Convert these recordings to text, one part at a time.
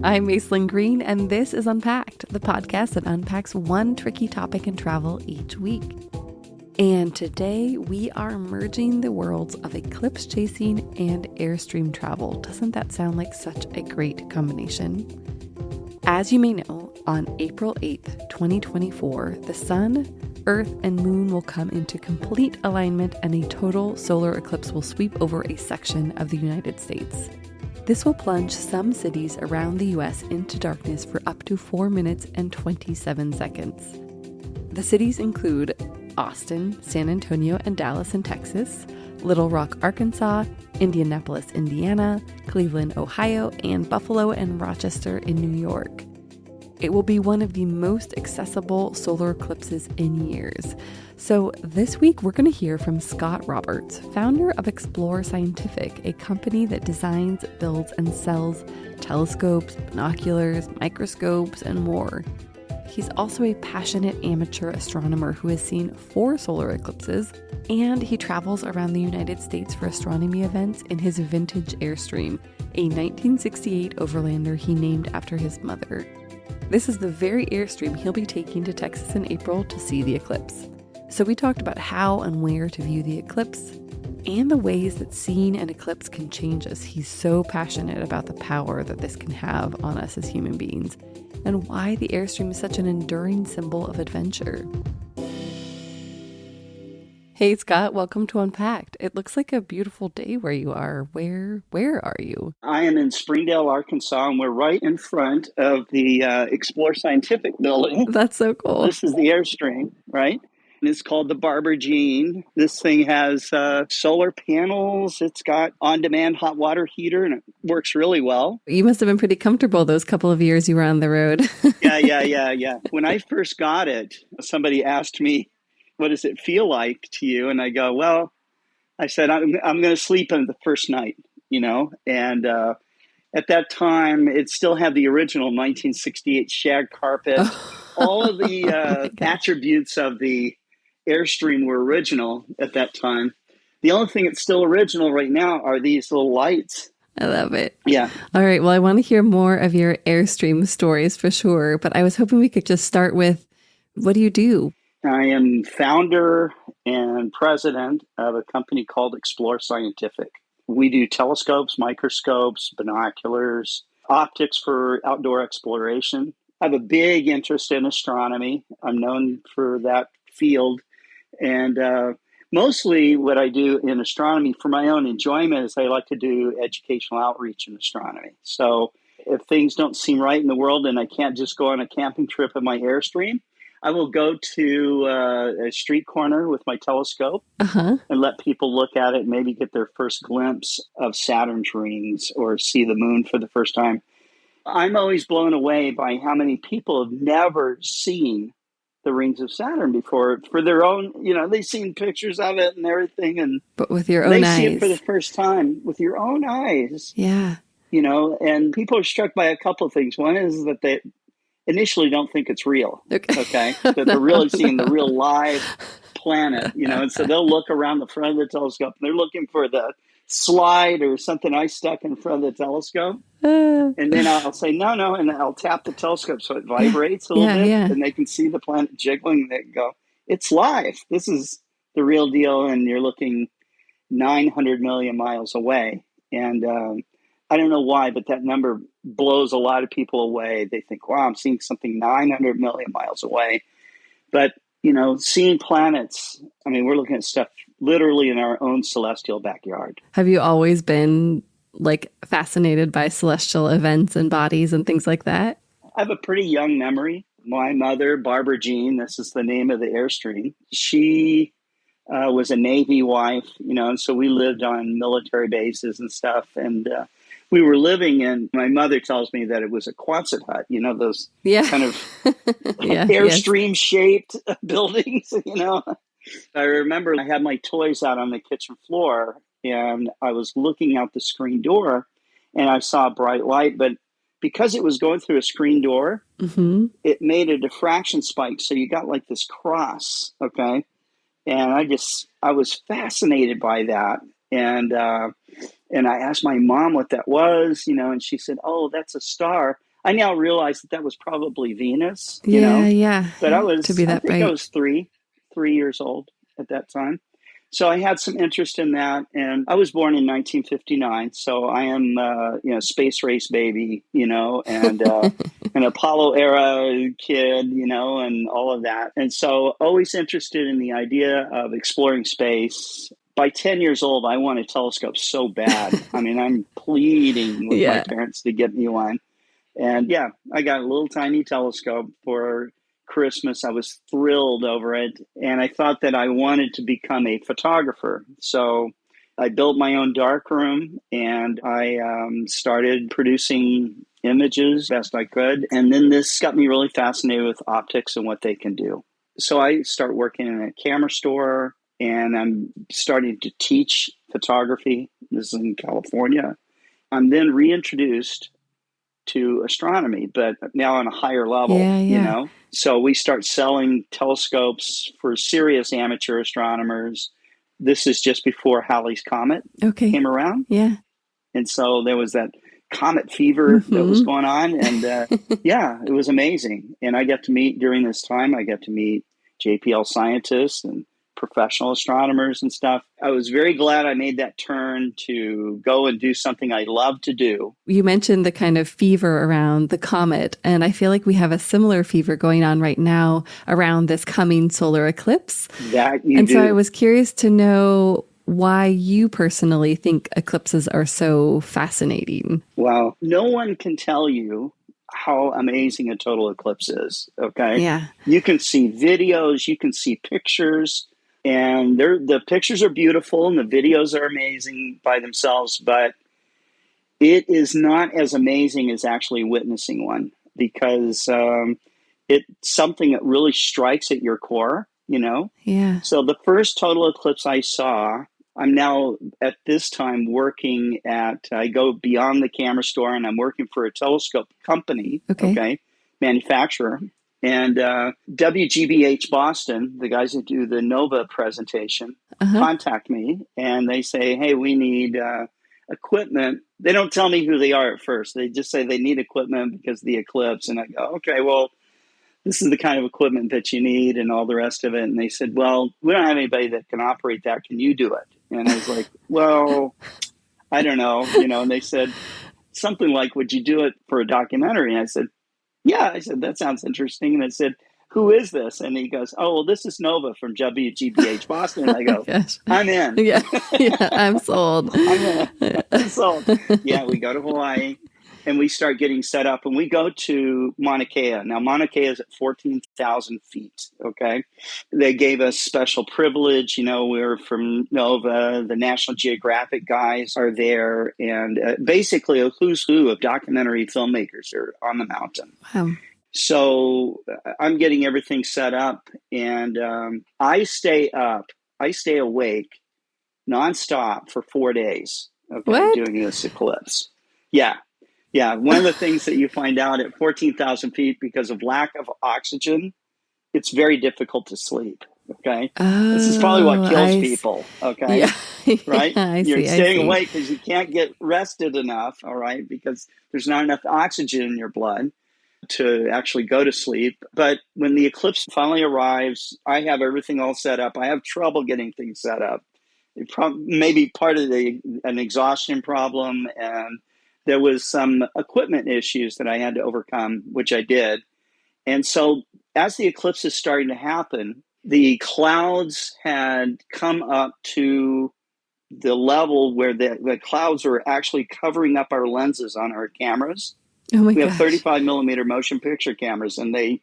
I'm Macelyn Green, and this is Unpacked, the podcast that unpacks one tricky topic in travel each week. And today we are merging the worlds of eclipse chasing and Airstream travel. Doesn't that sound like such a great combination? As you may know, on April 8th, 2024, the sun, Earth, and moon will come into complete alignment and a total solar eclipse will sweep over a section of the United States. This will plunge some cities around the US into darkness for up to 4 minutes and 27 seconds. The cities include Austin, San Antonio, and Dallas in Texas, Little Rock, Arkansas, Indianapolis, Indiana, Cleveland, Ohio, and Buffalo and Rochester in New York. It will be one of the most accessible solar eclipses in years. So this week, we're going to hear from Scott Roberts, founder of Explore Scientific, a company that designs, builds, and sells telescopes, binoculars, microscopes, and more. He's also a passionate amateur astronomer who has seen 4 solar eclipses, and he travels around the United States for astronomy events in his vintage Airstream, a 1968 Overlander he named after his mother. This is the very Airstream he'll be taking to Texas in April to see the eclipse. So we talked about how and where to view the eclipse and the ways that seeing an eclipse can change us. He's so passionate about the power that this can have on us as human beings and why the Airstream is such an enduring symbol of adventure. Hey Scott, welcome to Unpacked. It looks like a beautiful day where you are. Where are you? I am in Springdale, Arkansas, and we're right in front of the Explore Scientific building. That's so cool. This is the Airstream, right? And it's called the Barber Jean. This thing has solar panels. It's got on-demand hot water heater, and it works really well. You must have been pretty comfortable those couple of years you were on the road. Yeah. When I first got it, somebody asked me, what does it feel like to you? And I go, well, I said, I'm going to sleep in the first night, and at that time, it still had the original 1968 shag carpet. All of the attributes of the Airstream were original at that time. The only thing that's still original right now are these little lights. I love it. Yeah. All right. Well, I want to hear more of your Airstream stories for sure, but I was hoping we could just start with, what do you do? I am founder and president of a company called Explore Scientific. We do telescopes, microscopes, binoculars, optics for outdoor exploration. I have a big interest in astronomy. I'm known for that field. And mostly what I do in astronomy for my own enjoyment is I like to do educational outreach in astronomy. So if things don't seem right in the world and I can't just go on a camping trip in my Airstream, I will go to a street corner with my telescope and let people look at it and maybe get their first glimpse of Saturn's rings or see the moon for the first time. I'm always blown away by how many people have never seen the rings of Saturn before for their own, they've seen pictures of it and everything. But with your own eyes. They see it for the first time with your own eyes. Yeah. And people are struck by a couple of things. One is that they initially don't think it's real, okay? That they're really seeing the real live planet, and so they'll look around the front of the telescope and they're looking for the slide or something I stuck in front of the telescope. And then I'll say, no, and I'll tap the telescope so it vibrates a little bit and they can see the planet jiggling and they go, it's live. This is the real deal, and you're looking 900 million miles away. And I don't know why, but that number blows a lot of people away. They think, wow, I'm seeing something 900 million miles away. But, seeing planets, we're looking at stuff literally in our own celestial backyard. Have you always been fascinated by celestial events and bodies and things like that? I have a pretty young memory. My mother, Barbara Jean, this is the name of the Airstream. She was a Navy wife, and so we lived on military bases and stuff. And we were living in, my mother tells me that it was a Quonset hut, those kind of Airstream-shaped buildings, I remember I had my toys out on the kitchen floor, and I was looking out the screen door, and I saw a bright light, but because it was going through a screen door, it made a diffraction spike, so you got this cross, okay? And I was fascinated by that, and I asked my mom what that was, and she said, oh, that's a star. I now realize that was probably Venus, Yeah. but To be I that think I bright. was 3 years old at that time. So I had some interest in that, and I was born in 1959, so I am, space race baby, and an Apollo era kid, and all of that. And so always interested in the idea of exploring space. By 10 years old, I want a telescope so bad. I mean, I'm pleading with my Yeah. parents to get me one. And yeah, I got a little tiny telescope for Christmas. I was thrilled over it. And I thought that I wanted to become a photographer. So I built my own darkroom and I started producing images best I could. And then this got me really fascinated with optics and what they can do. So I start working in a camera store and I'm starting to teach photography. This is in California. I'm then reintroduced to astronomy, but now on a higher level, Yeah. So we start selling telescopes for serious amateur astronomers. This is just before Halley's Comet Okay. came around. Yeah. And so there was that comet fever that was going on. And yeah, it was amazing. And during this time, I got to meet JPL scientists and professional astronomers and stuff. I was very glad I made that turn to go and do something I love to do. You mentioned the kind of fever around the comet, and I feel like we have a similar fever going on right now around this coming solar eclipse. So I was curious to know why you personally think eclipses are so fascinating. Well, no one can tell you how amazing a total eclipse is, okay? Yeah. You can see videos, you can see pictures, and the pictures are beautiful and the videos are amazing by themselves, but it is not as amazing as actually witnessing one because it's something that really strikes at your core, Yeah. So the first total eclipse I saw, I'm now at this time I go beyond the camera store and I'm working for a telescope company, okay manufacturer. And WGBH Boston, the guys that do the NOVA presentation, contact me and they say, hey, we need equipment. They don't tell me who they are at first. They just say they need equipment because of the eclipse. And I go, okay, well, this is the kind of equipment that you need and all the rest of it. And they said, well, we don't have anybody that can operate that. Can you do it? And I was like, well, I don't know, and they said something like, would you do it for a documentary? And I said, yeah. I said, that sounds interesting. And I said, who is this? And he goes, oh, well, this is Nova from WGBH Boston. And I go, I'm in. Yeah, I'm sold. I'm sold. Yeah, we go to Hawaii and we start getting set up and we go to Mauna Kea. Now, Mauna Kea is at 14,000 feet, okay? They gave us special privilege. We're from NOVA. The National Geographic guys are there. And basically a who's who of documentary filmmakers are on the mountain. Wow. So I'm getting everything set up and I stay awake nonstop for 4 days, doing this eclipse. Yeah. One of the things that you find out at 14,000 feet, because of lack of oxygen, it's very difficult to sleep. Okay. This is probably what kills people. Okay. Yeah. Right. You're I staying awake because you can't get rested enough. All right. Because there's not enough oxygen in your blood to actually go to sleep. But when the eclipse finally arrives, I have everything all set up. I have trouble getting things set up. Maybe part of an exhaustion problem, and there was some equipment issues that I had to overcome, which I did. And so as the eclipse is starting to happen, the clouds had come up to the level where the clouds were actually covering up our lenses on our cameras. Oh my We have gosh. 35 millimeter motion picture cameras, and they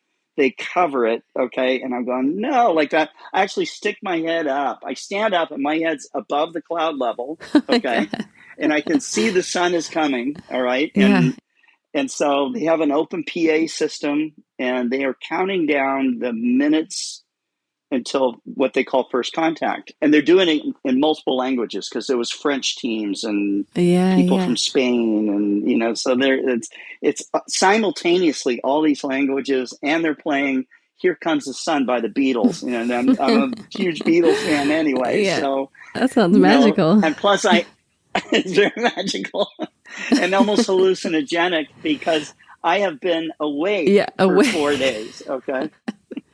cover it, okay? And I'm going, no, like that. I actually stick my head up. I stand up, and my head's above the cloud level, okay? And I can see the sun is coming, all right? Yeah. And so they have an open PA system, and they are counting down the minutes until what they call first contact. And they're doing it in multiple languages because there was French teams and people from Spain. And, so it's simultaneously all these languages, and they're playing Here Comes the Sun by the Beatles. And I'm a huge Beatles fan anyway. Yeah. So that sounds magical. And plus it's very magical and almost hallucinogenic because I have been awake Yeah, for away. 4 days. Okay.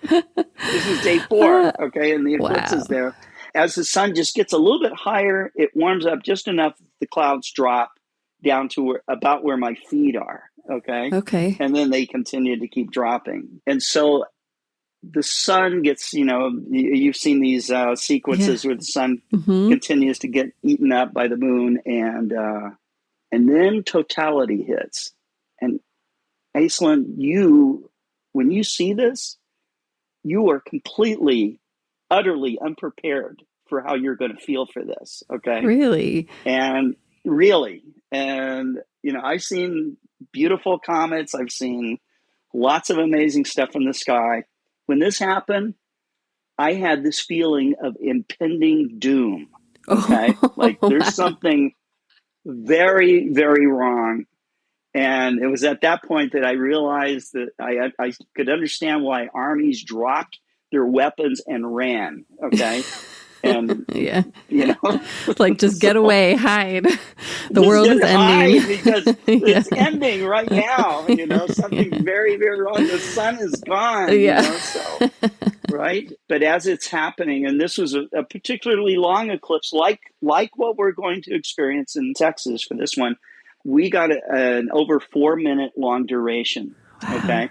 This is day 4. Okay. And the eclipse Wow. is there. As the sun just gets a little bit higher, it warms up just enough that the clouds drop down to about where my feet are. Okay. Okay. And then they continue to keep dropping. And so the sun gets, you've seen these Yeah. sequences where the sun Mm-hmm. continues to get eaten up by the moon, and then totality hits. And Aislinn, when you see this, you are completely, utterly unprepared for how you're going to feel for this. Okay. Really? And really, and, I've seen beautiful comets. I've seen lots of amazing stuff in the sky. When this happened, I had this feeling of impending doom. Okay. Oh, Like there's wow. something very, very wrong. And it was at that point that I realized that I could understand why armies dropped their weapons and ran. Okay. And, Yeah. you know, Like, just get so away, hide. The just world is get ending. high because Yeah. it's ending right now. Something very, very wrong. The sun is gone, Yeah. so, right? But as it's happening, and this was a particularly long eclipse, like what we're going to experience in Texas for this one, we got an over 4 minute long duration. Wow. Okay.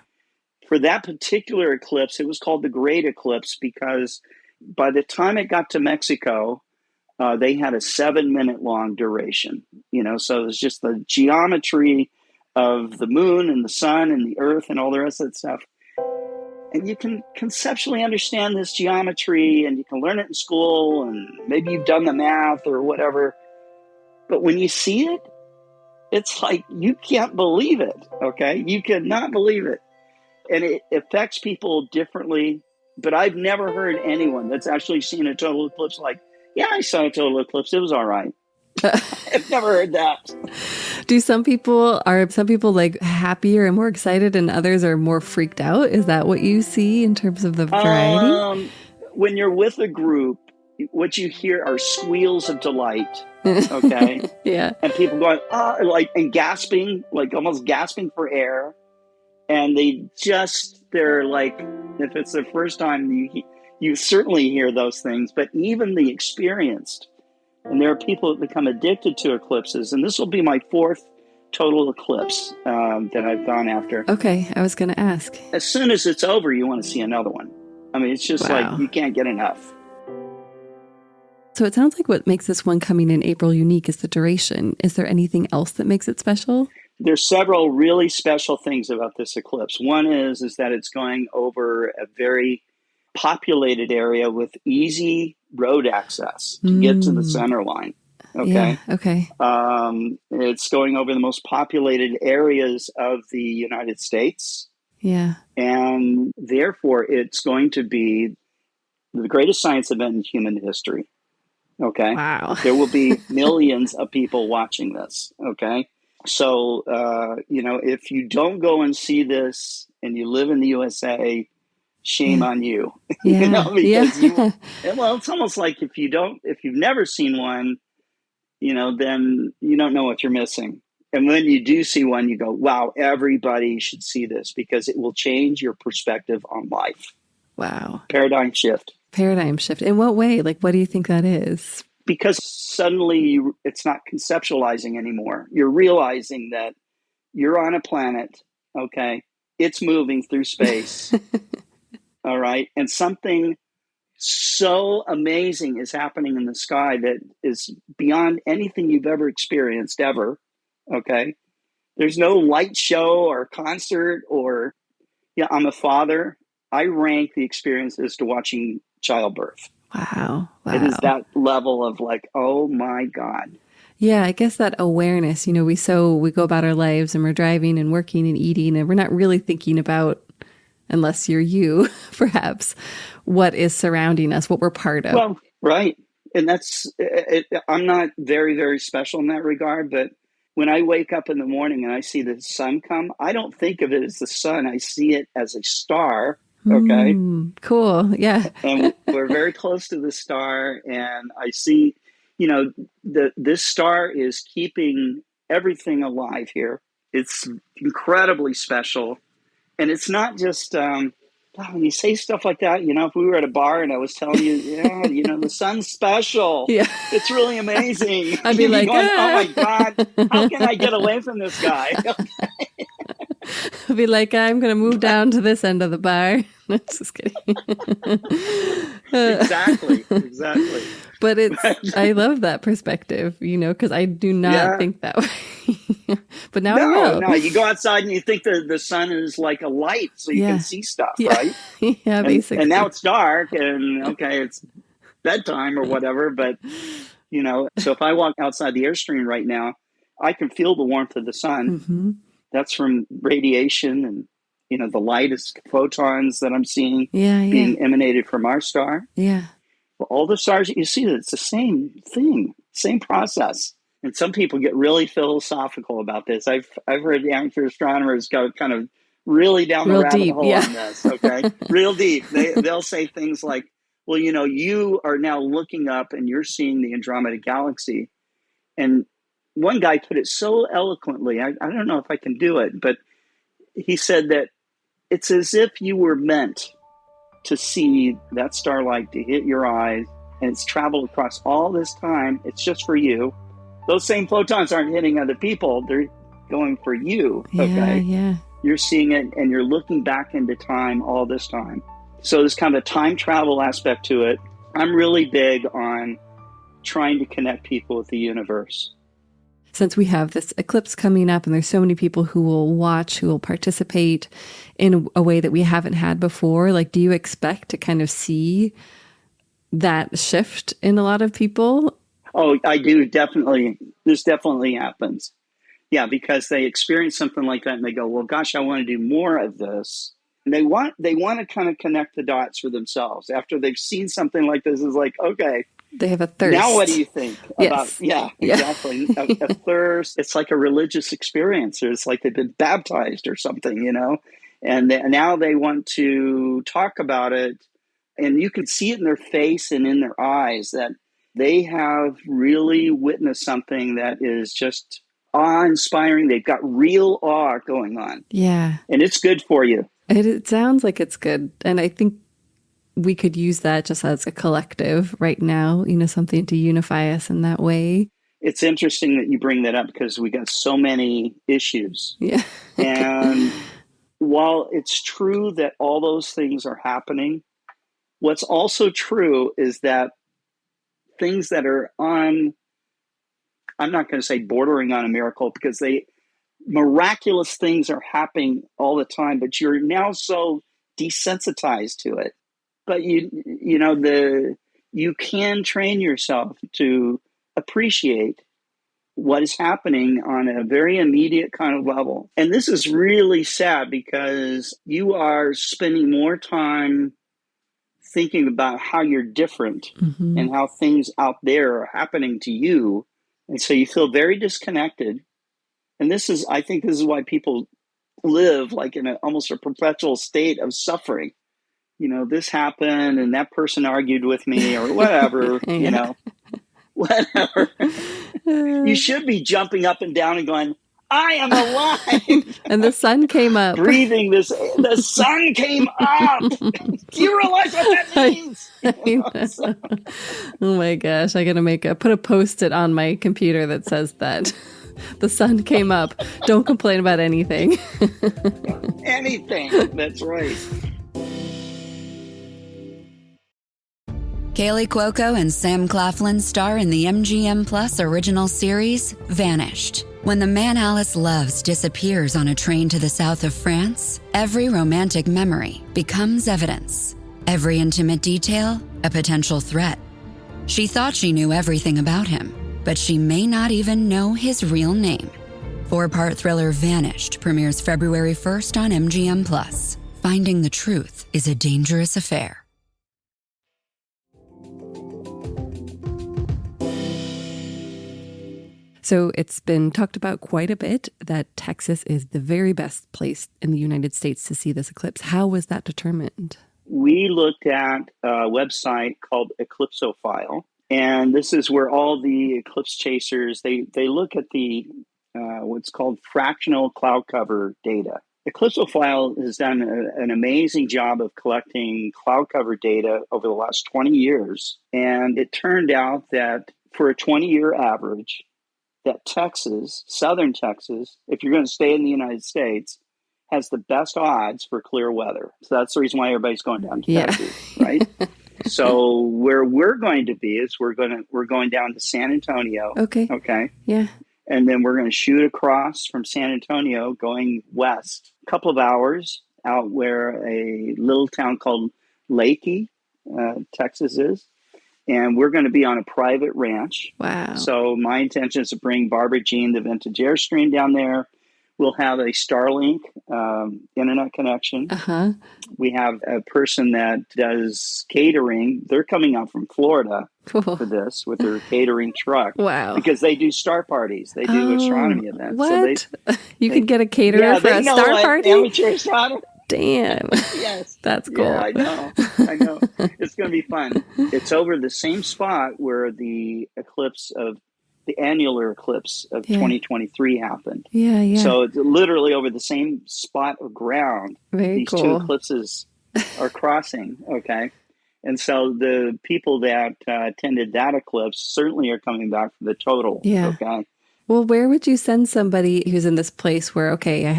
For that particular eclipse, it was called the Great Eclipse because by the time it got to Mexico, they had a 7 minute long duration. So it was just the geometry of the moon and the sun and the earth and all the rest of that stuff. And you can conceptually understand this geometry and you can learn it in school and maybe you've done the math or whatever. But when you see it, it's like you can't believe it. Okay. You cannot believe it. And it affects people differently. But I've never heard anyone that's actually seen a total eclipse like, yeah, I saw a total eclipse. It was all right. I've never heard that. Are some people like happier and more excited and others are more freaked out? Is that what you see in terms of the variety? When you're with a group, what you hear are squeals of delight. Okay. Yeah. And people going, and gasping, like almost gasping for air. And they're like, if it's the first time, you certainly hear those things, but even the experienced, and there are people that become addicted to eclipses, and this will be my 4th total eclipse that I've gone after. Okay, I was going to ask. As soon as it's over, you want to see another one. I mean, it's just like Wow. you can't get enough. So it sounds like what makes this one coming in April unique is the duration. Is there anything else that makes it special? There's several really special things about this eclipse. One is that it's going over a very populated area with easy road access to get to the center line. Okay. Yeah, okay. It's going over the most populated areas of the United States. Yeah. And therefore, it's going to be the greatest science event in human history. Okay. Wow. There will be millions of people watching this. Okay. So, if you don't go and see this and you live in the USA, shame on you. Yeah. Because Yeah. it's almost like if you've never seen one, then you don't know what you're missing. And when you do see one, you go, wow, everybody should see this because it will change your perspective on life. Wow. Paradigm shift. Paradigm shift. In what way? Like, what do you think that is? Because suddenly it's not conceptualizing anymore. You're realizing that you're on a planet, okay? It's moving through space, all right? And something so amazing is happening in the sky that is beyond anything you've ever experienced ever, okay? There's no light show or concert or, I'm a father. I rank the experiences to watching childbirth. Wow. It is Wow. that level of like, oh my God. Yeah, I guess that awareness, we go about our lives and we're driving and working and eating and we're not really thinking about, unless you're you, perhaps, what is surrounding us, what we're part of. Well, right. And that's it. I'm not very, very special in that regard, but when I wake up in the morning and I see the sun come, I don't think of it as the sun. I see it as a star. Okay. Cool. Yeah. And we're very close to the star. And I see, this star is keeping everything alive here. It's incredibly special. And it's not just, when you say stuff like that, if we were at a bar and I was telling you, the sun's special, Yeah. it's really amazing. I'd be You'd like, going, oh my God, how can I get away from this guy? I'd be like, I'm going to move down to this end of the bar. Just kidding. Exactly. But I love that perspective, because I do not think that way. But now I will. No, you go outside and you think the sun is like a light so you can see stuff, right? Yeah, basically. And now it's dark and okay, it's bedtime or whatever. But, so if I walk outside the Airstream right now, I can feel the warmth of the sun. Mm-hmm. That's from radiation and, the light is photons that I'm seeing being emanated from our star. Yeah. Well, all the stars that you see, it's the same thing, same process. And some people get really philosophical about this. I've heard the amateur astronomers go kind of really down the rabbit hole on this, okay? Real deep. They'll say things like, well, you are now looking up and you're seeing the Andromeda Galaxy. And one guy put it so eloquently, I don't know if I can do it, but he said that it's as if you were meant to see that starlight to hit your eyes, and it's traveled across all this time. It's just for you. Those same photons aren't hitting other people. They're going for you, okay? Yeah. You're seeing it, and you're looking back into time all this time. So there's kind of a time travel aspect to it. I'm really big on trying to connect people with the universe. Since we have this eclipse coming up and there's so many people who will watch, who will participate in a way that we haven't had before, like, do you expect to kind of see that shift in a lot of people? Oh, I do, definitely. This definitely happens. Yeah, because they experience something like that and they go, well, gosh, I want to do more of this. And they want to kind of connect the dots for themselves. After they've seen something like this, it's like, okay, they have a thirst. Now what do you think about, exactly. A thirst. It's like a religious experience. Or it's like they've been baptized or something, and now they want to talk about it. And you can see it in their face and in their eyes that they have really witnessed something that is just awe-inspiring. They've got real awe going on. Yeah. And it's good for you. It sounds like it's good. And I think we could use that just as a collective right now, something to unify us in that way. It's interesting that you bring that up because we got so many issues. Yeah. And while it's true that all those things are happening, what's also true is that things that are I'm not going to say bordering on a miracle because miraculous things are happening all the time, but you're now so desensitized to it. But you can train yourself to appreciate what is happening on a very immediate kind of level. And this is really sad because you are spending more time thinking about how you're different and how things out there are happening to you. And so you feel very disconnected. And I think this is why people live like in almost a perpetual state of suffering. This happened and that person argued with me or whatever, whatever. You should be jumping up and down and going, I am alive. And the sun came up. Breathing the sun came up. Do you realize what that means? Oh my gosh. I got to put a Post-it on my computer that says that. The sun came up. Don't complain about anything. Anything. That's right. Kaylee Cuoco and Sam Claflin star in the MGM Plus original series, Vanished. When the man Alice loves disappears on a train to the south of France, every romantic memory becomes evidence. Every intimate detail, a potential threat. She thought she knew everything about him, but she may not even know his real name. 4-part thriller Vanished premieres February 1st on MGM Plus. Finding the truth is a dangerous affair. So it's been talked about quite a bit that Texas is the very best place in the United States to see this eclipse. How was that determined? We looked at a website called Eclipsophile, and this is where all the eclipse chasers, they look at the what's called fractional cloud cover data. Eclipsophile has done an amazing job of collecting cloud cover data over the last 20 years. And it turned out that for a 20-year average, that Texas, southern Texas, if you're going to stay in the United States, has the best odds for clear weather. So that's the reason why everybody's going down to Texas, right? So where we're going to be is we're going down to San Antonio. Okay. Yeah. And then we're going to shoot across from San Antonio going west a couple of hours out where a little town called Leakey, Texas is. And we're going to be on a private ranch. Wow. So my intention is to bring Barbara Jean, the vintage Airstream, down there. We'll have a Starlink internet connection. Uh-huh. We have a person that does catering. They're coming out from Florida for this with their catering truck. Wow. Because they do star parties. They do astronomy events. What? So you could get a caterer for a star party? Amateur astronomer. Damn. Yes. That's cool. Yeah, I know. It's going to be fun. It's over the same spot where the annular eclipse of 2023 happened. Yeah. So it's literally over the same spot of ground. Very These cool. two eclipses are crossing. Okay. And so the people that attended that eclipse certainly are coming back for the total. Yeah. Okay. Well, where would you send somebody who's in this place where, okay, I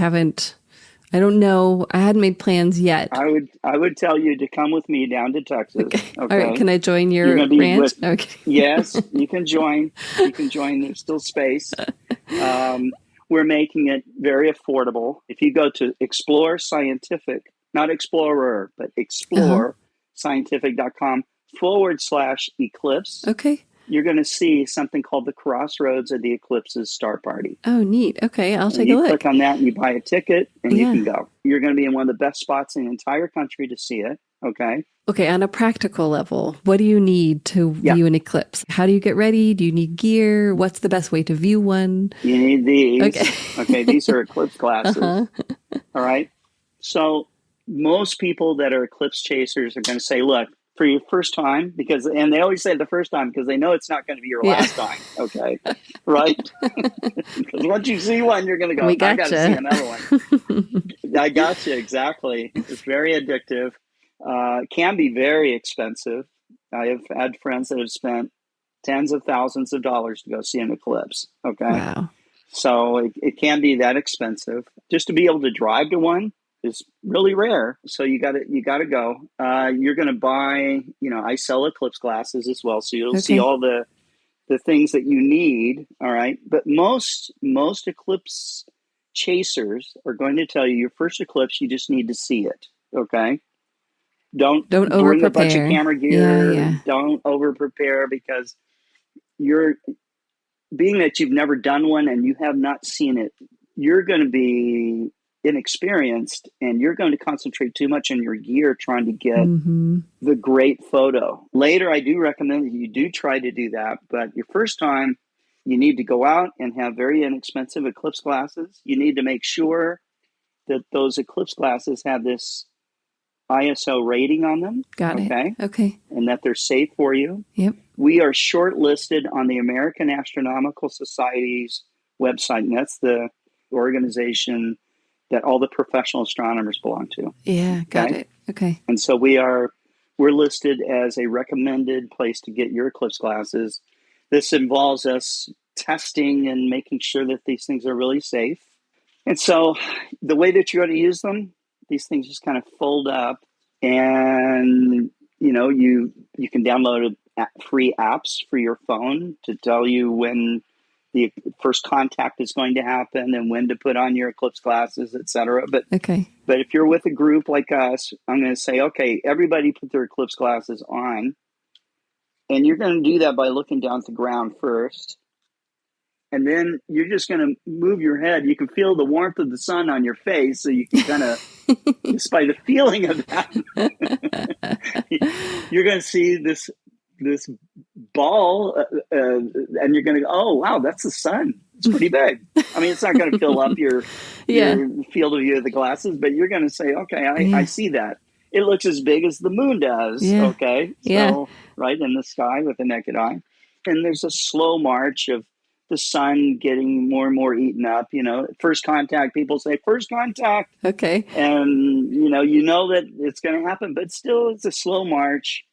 don't know. I hadn't made plans yet. I would tell you to come with me down to Texas. Okay. All right. Can I join your ranch? Okay. Yes, you can join. There's still space. We're making it very affordable. If you go to Explore Scientific, not Explorer, but explorescientific.com/eclipse. Okay. You're going to see something called the Crossroads of the Eclipses Star Party. Oh, neat. Okay, I'll take a look. You click on that and you buy a ticket and you can go. You're going to be in one of the best spots in the entire country to see it. Okay. Okay, on a practical level, what do you need to view an eclipse? How do you get ready? Do you need gear? What's the best way to view one? You need these. Okay, these are eclipse glasses. All right. So most people that are eclipse chasers are going to say, look, for your first time, and they always say the first time because they know it's not going to be your last time. Okay. Right. Because once you see one, you're going to go, I got to see another one. I got you. Exactly. It's very addictive. Can be very expensive. I have had friends that have spent tens of thousands of dollars to go see an eclipse. Okay. Wow. So it can be that expensive. Just to be able to drive to one is really rare. So you got to go. You're going to buy, I sell eclipse glasses as well. So you'll see all the things that you need. All right. But most eclipse chasers are going to tell you your first eclipse, you just need to see it. Okay. Don't bring a bunch of camera gear. Yeah. Don't over prepare because being that you've never done one and you have not seen it, you're going to be inexperienced and you're going to concentrate too much on your gear trying to get the great photo. Later, I do recommend that you do try to do that, but your first time, you need to go out and have very inexpensive eclipse glasses. You need to make sure that those eclipse glasses have this ISO rating on them. Got it. Okay. And that they're safe for you. Yep. We are shortlisted on the American Astronomical Society's website, and that's the organization that all the professional astronomers belong to. Yeah, got it. Okay. And so we're listed as a recommended place to get your eclipse glasses. This involves us testing and making sure that these things are really safe. And so the way that you're going to use them, these things just kind of fold up and, you can download free apps for your phone to tell you when the first contact is going to happen and when to put on your eclipse glasses, et cetera. But if you're with a group like us, I'm going to say, okay, everybody put their eclipse glasses on. And you're going to do that by looking down at the ground first. And then you're just going to move your head. You can feel the warmth of the sun on your face. So you can kind of, just by the feeling of that, you're going to see this ball and you're going to go, oh, wow, that's the sun. It's pretty big. I mean, it's not going to fill up your field of view of the glasses, but you're going to say, okay, I see that. It looks as big as the moon does. Yeah. Okay. So right in the sky with the naked eye. And there's a slow march of the sun getting more and more eaten up. First contact, people say first contact. Okay. And, that it's going to happen, but still it's a slow march.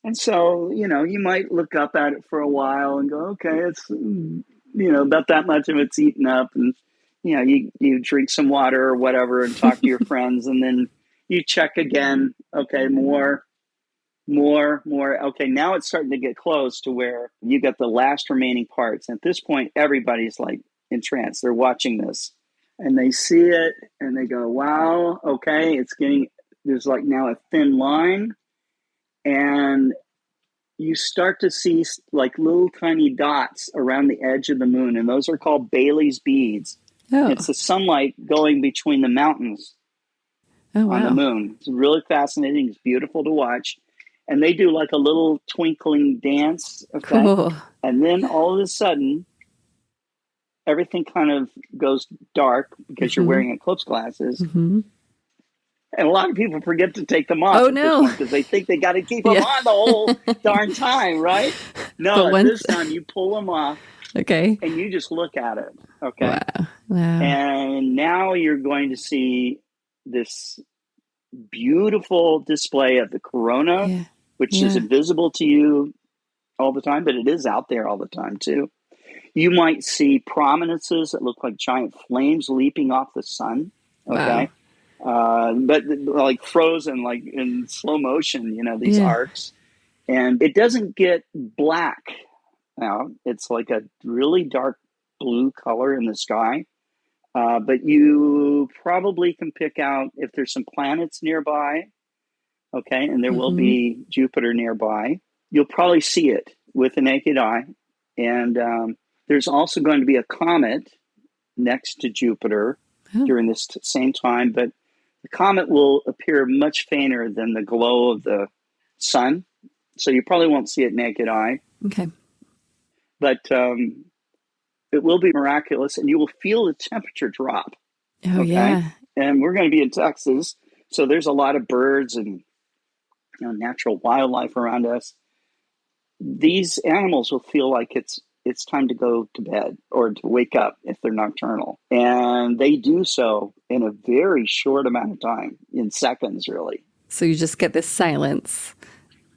And so, you might look up at it for a while and go, okay, it's, about that much of it's eaten up. And, you drink some water or whatever and talk to your friends. And then you check again. Okay, more. Okay, now it's starting to get close to where you got the last remaining parts. At this point, everybody's like entranced. They're watching this and they see it and they go, wow, okay, there's like now a thin line. And you start to see like little tiny dots around the edge of the moon. And those are called Bailey's beads. Oh. It's the sunlight going between the mountains on the moon. It's really fascinating. It's beautiful to watch. And they do like a little twinkling dance. Okay. Cool. And then all of a sudden, everything kind of goes dark because you're wearing eclipse glasses. Mm-hmm. And a lot of people forget to take them off. Oh, no. Because they think they got to keep them on the whole darn time, right? No, this time you pull them off. Okay. And you just look at it. Okay. Wow. And now you're going to see this beautiful display of the corona, which is invisible to you all the time, but it is out there all the time too. You might see prominences that look like giant flames leaping off the sun. Okay. Wow. But like frozen, like in slow motion, these arcs. And it doesn't get black now. It's like a really dark blue color in the sky. But you probably can pick out if there's some planets nearby. Okay. And there will be Jupiter nearby. You'll probably see it with the naked eye. And there's also going to be a comet next to Jupiter during this same time. But the comet will appear much fainter than the glow of the sun. So you probably won't see it naked eye. Okay. But it will be miraculous, and you will feel the temperature drop. Oh, okay? Yeah. And we're going to be in Texas, so there's a lot of birds and natural wildlife around us. These animals will feel like it's time to go to bed or to wake up if they're nocturnal. And they do so in a very short amount of time, in seconds, really. So you just get this silence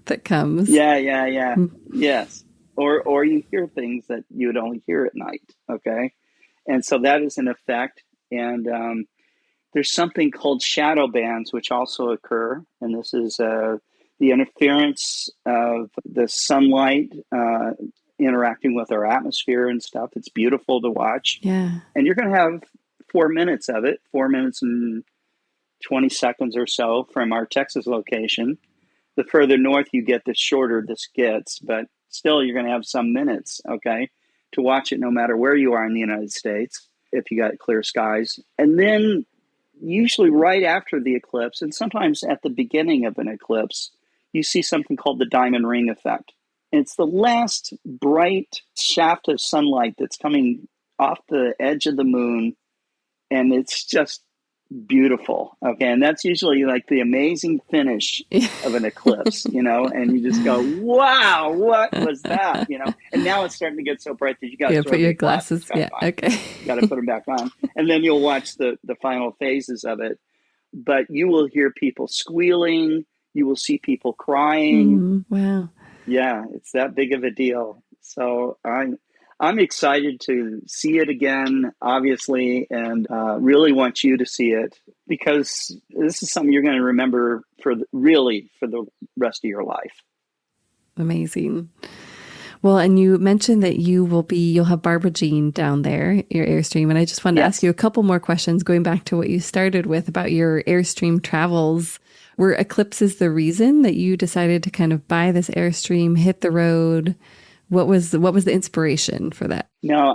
that comes. Yeah. Yes. Or you hear things that you would only hear at night, okay? And so that is an effect. And there's something called shadow bands, which also occur. And this is the interference of the sunlight interacting with our atmosphere and stuff. It's beautiful to watch. Yeah. And you're going to have 4 minutes of it, 4 minutes and 20 seconds or so from our Texas location. The further north you get, the shorter this gets. But still, you're going to have some minutes, okay, to watch it no matter where you are in the United States, if you got clear skies. And then usually right after the eclipse, and sometimes at the beginning of an eclipse, you see something called the diamond ring effect. And it's the last bright shaft of sunlight that's coming off the edge of the moon, and it's just beautiful. Okay, and that's usually like the amazing finish of an eclipse, and you just go, wow, what was that? And now it's starting to get so bright that you got to put your glasses on. Okay. You got to put them back on, and then you'll watch the final phases of it. But you will hear people squealing, you will see people crying. Wow. Yeah, it's that big of a deal. So I'm excited to see it again, obviously, and really want you to see it, because this is something you're going to remember for the rest of your life. Amazing. Well, and you mentioned that you'll have Barbara Jean down there, your Airstream, and I just wanted to ask you a couple more questions going back to what you started with about your Airstream travels. Were eclipses the reason that you decided to kind of buy this Airstream, hit the road? What was the inspiration for that? No,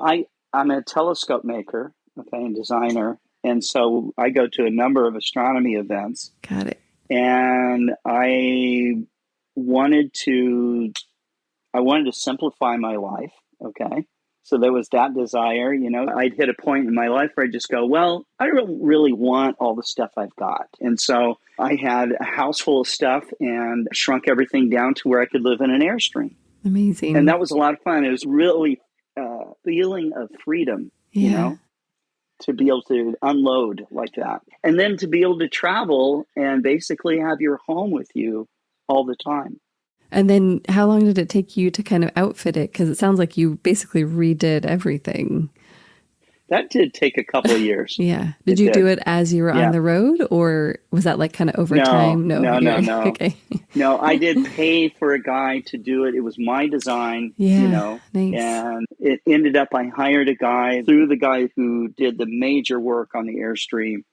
I'm a telescope maker, and designer. And so I go to a number of astronomy events. Got it. And I wanted to simplify my life. Okay. So there was that desire, I'd hit a point in my life where I just go, well, I don't really want all the stuff I've got. And so I had a house full of stuff and shrunk everything down to where I could live in an Airstream. Amazing. And that was a lot of fun. It was really a feeling of freedom, Yeah. you know, to be able to unload like that. And then to be able to travel and basically have your home with you all the time. And then how long did it take you to kind of outfit it? Because it sounds like you basically redid everything. That did take a couple of years. Yeah. Did you do it as you were on the road, or was that like kind of over time? No. Okay. No, I did pay for a guy to do it. It was my design, Yeah, you know, nice. And it ended up, I hired a guy through the guy who did the major work on the Airstream.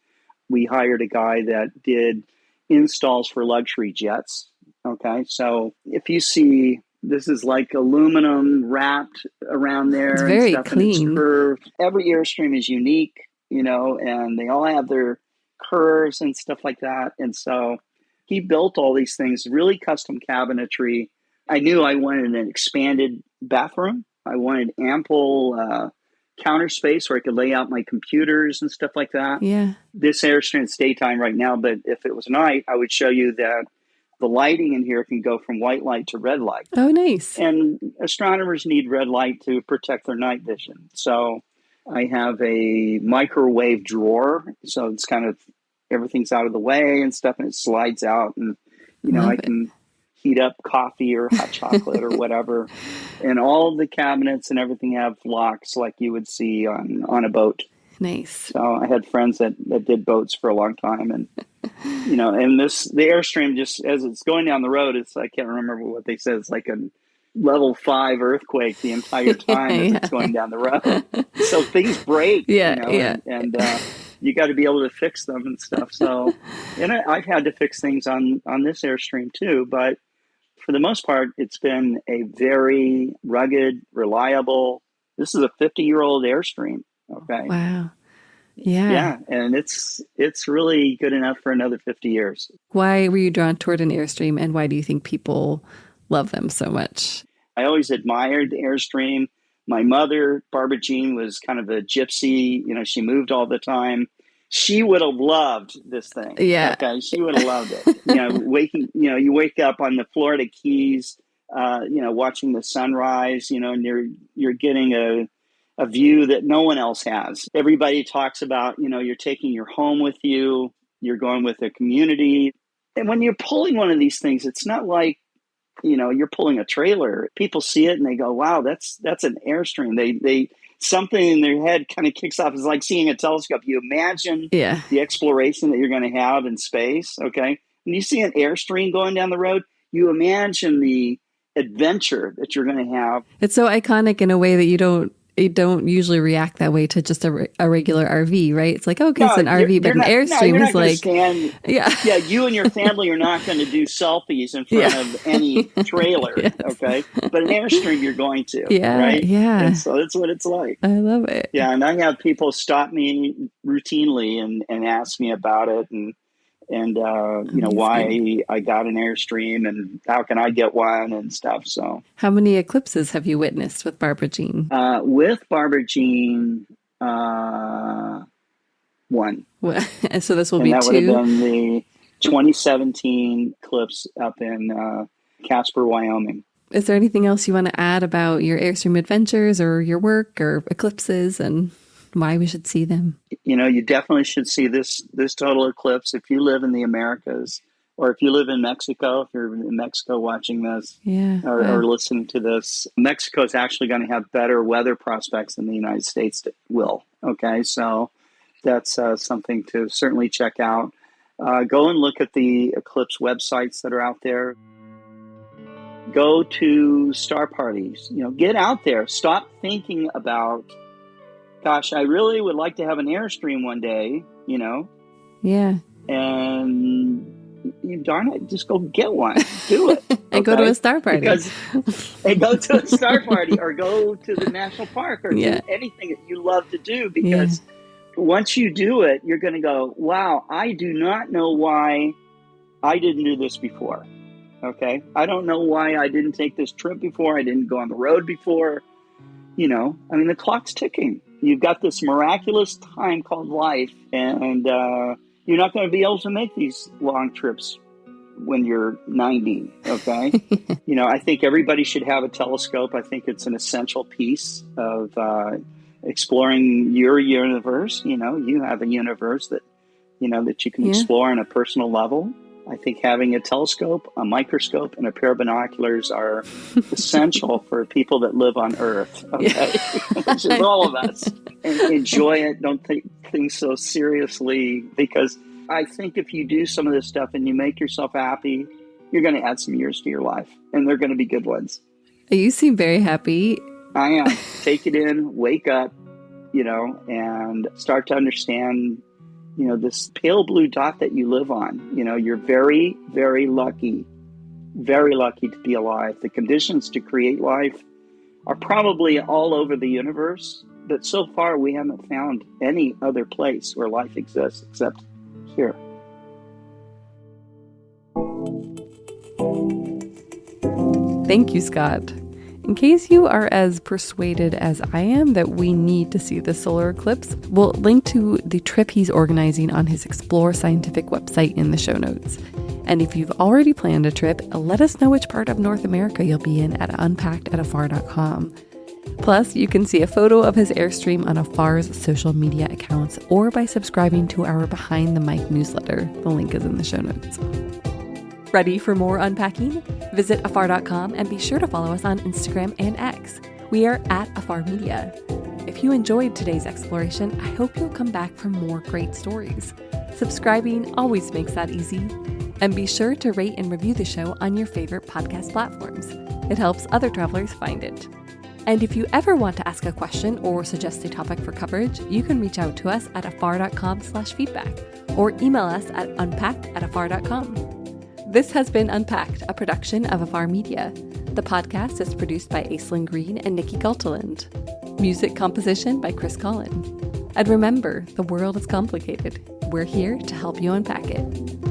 We hired a guy that did installs for luxury jets. Okay. So if you see, this is like aluminum wrapped around there. It's very and stuff, clean. And it's curved. Every Airstream is unique, you know, and they all have their curves and stuff like that. And so he built all these things, really custom cabinetry. I knew I wanted an expanded bathroom. I wanted ample counter space where I could lay out my computers and stuff like that. Yeah. This Airstream is daytime right now, but if it was night, I would show you that the lighting in here can go from white light to red light. Oh, nice. And astronomers need red light to protect their night vision. So I have a microwave drawer. So it's kind of, everything's out of the way and stuff, and it slides out. And, you know, I can heat up coffee or hot chocolate or whatever. And all the cabinets and everything have locks like you would see on a boat. Nice. So I had friends that did boats for a long time, and you know, and the Airstream, just as it's going down the road, I can't remember what they said. It's like a level 5 earthquake the entire time as it's going down the road. So things break, and you got to be able to fix them and stuff. So, and I've had to fix things on this Airstream too, but for the most part, it's been a very rugged, reliable. This is a 50-year-old Airstream. Okay. Wow. Yeah. Yeah. And it's really good enough for another 50 years. Why were you drawn toward an Airstream, and why do you think people love them so much? I always admired the Airstream. My mother, Barbara Jean, was kind of a gypsy. You know, she moved all the time. She would have loved this thing. Yeah. Okay. She would have loved it. You know, you wake up on the Florida Keys, you know, watching the sunrise, you know, and you're getting a view that no one else has. Everybody talks about, you know, you're taking your home with you, you're going with a community. And when you're pulling one of these things, it's not like, you know, you're pulling a trailer. People see it and they go, wow, that's an Airstream. They something in their head kind of kicks off. It's like seeing a telescope. You imagine the exploration that you're going to have in space. Okay. When you see an Airstream going down the road, you imagine the adventure that you're going to have. It's so iconic in a way that you don't usually react that way to just a regular RV, right? It's like, okay, it's an RV, but an Airstream is like, you and your family are not going to do selfies in front of any trailer, okay? But an Airstream, you're going to, right? Yeah. And so that's what it's like. I love it. Yeah, and I have people stop me routinely and ask me about it, and you know, why I got an Airstream and how can I get one and stuff. So, how many eclipses have you witnessed with Barbara Jean? With Barbara Jean, one. And so this will be that 2. Would have been the 2017 eclipse up in Casper, Wyoming. Is there anything else you want to add about your Airstream adventures or your work or eclipses and why we should see them? You know, you definitely should see this total eclipse if you live in the Americas, or if you live in Mexico, if you're in Mexico watching this or listening to this. Mexico is actually going to have better weather prospects than the United States will. Okay, so that's something to certainly check out. Go and look at the eclipse websites that are out there. Go to star parties. You know, get out there. Stop thinking about, gosh, I really would like to have an Airstream one day, you know? Yeah. And darn it, just go get one. Do it. And go to a star party. And go to a star party or go to the national park or do anything that you love to do, because once you do it, you're going to go, wow, I do not know why I didn't do this before. Okay? I don't know why I didn't take this trip before. I didn't go on the road before. You know, I mean, the clock's ticking. You've got this miraculous time called life, and you're not going to be able to make these long trips when you're 90, okay? I think everybody should have a telescope. I think it's an essential piece of exploring your universe. You have a universe that you can explore on a personal level. I think having a telescope, a microscope, and a pair of binoculars are essential for people that live on Earth, okay? Which is all of us. And enjoy it. Don't take things so seriously, because I think if you do some of this stuff and you make yourself happy, you're going to add some years to your life, and they're going to be good ones. You seem very happy. I am. Take it in, wake up, and start to understand this pale blue dot that you live on. You're very, very lucky to be alive. The conditions to create life are probably all over the universe, but so far we haven't found any other place where life exists except here. Thank you, Scott. In case you are as persuaded as I am that we need to see the solar eclipse, we'll link to the trip he's organizing on his Explore Scientific website in the show notes. And if you've already planned a trip, let us know which part of North America you'll be in at unpackedafar.com. Plus, you can see a photo of his Airstream on Afar's social media accounts or by subscribing to our Behind the Mic newsletter. The link is in the show notes. Ready for more unpacking? Visit afar.com and be sure to follow us on Instagram and X. We are at Afar Media. If you enjoyed today's exploration, I hope you'll come back for more great stories. Subscribing always makes that easy. And be sure to rate and review the show on your favorite podcast platforms. It helps other travelers find it. And if you ever want to ask a question or suggest a topic for coverage, you can reach out to us at afar.com/feedback or email us at unpacked@afar.com. This has been Unpacked, a production of Afar Media. The podcast is produced by Aislinn Green and Nikki Galteland. Music composition by Chris Collin. And remember, the world is complicated. We're here to help you unpack it.